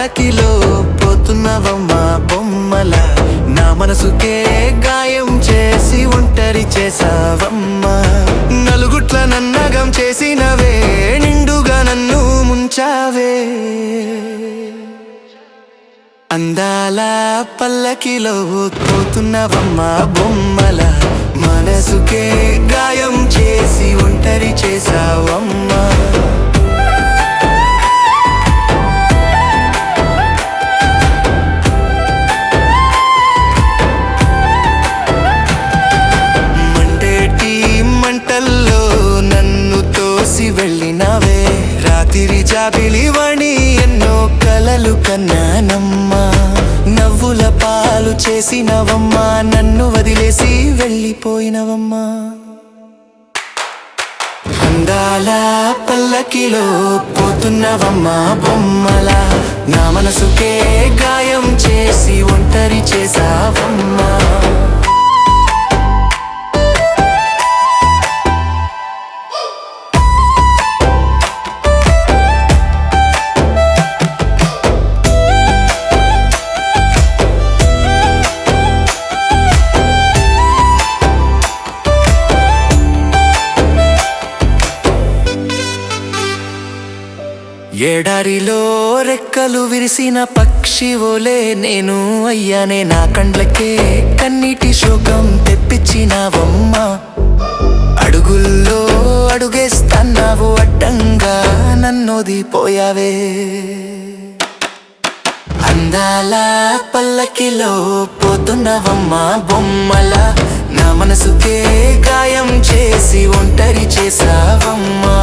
పల్లకిలో పోతున్నవమ్మా బొమ్మల, నా మనసుకే గాయం చేసి ఒంటరి చేసావమ్మా. నలుగుట్ల నన్నగం చేసినవే, నిండుగా నన్ను ముంచావే. అందాల పల్లకిలో పోతున్నవమ్మా బొమ్మల, మనసుకే గాయం చేసి ఒంటరి చేసావమ్మా. మండేటి మంటల్లో నన్ను తోసి వెళ్ళినవే, రాత్రి జాబిలివని ఎన్నో కలలు కన్నానమ్మా. నవ్వుల పాలు చేసినవమ్మా, నన్ను వదిలేసి వెళ్ళిపోయినవమ్మా. అందాల పల్లకిలో పోతున్నవమ్మా బొమ్మల, నా మనసుకే గాయం చేసి ఒంటరి చేసావమ్మా. ఏడారిలో రెక్కలు విరిసిన పక్షివోలే నేను అయ్యానే, నా కండ్లకే కన్నీటి శోకం తెప్పించినావమ్మా. అడుగుల్లో అడుగేస్తున్నావు, అడ్డంగా నన్నొదిపోయావే. అందాల పల్లకిలో పోతున్నవమ్మా బొమ్మల, నా మనసుకే గాయం చేసి ఒంటరి చేసావమ్మా.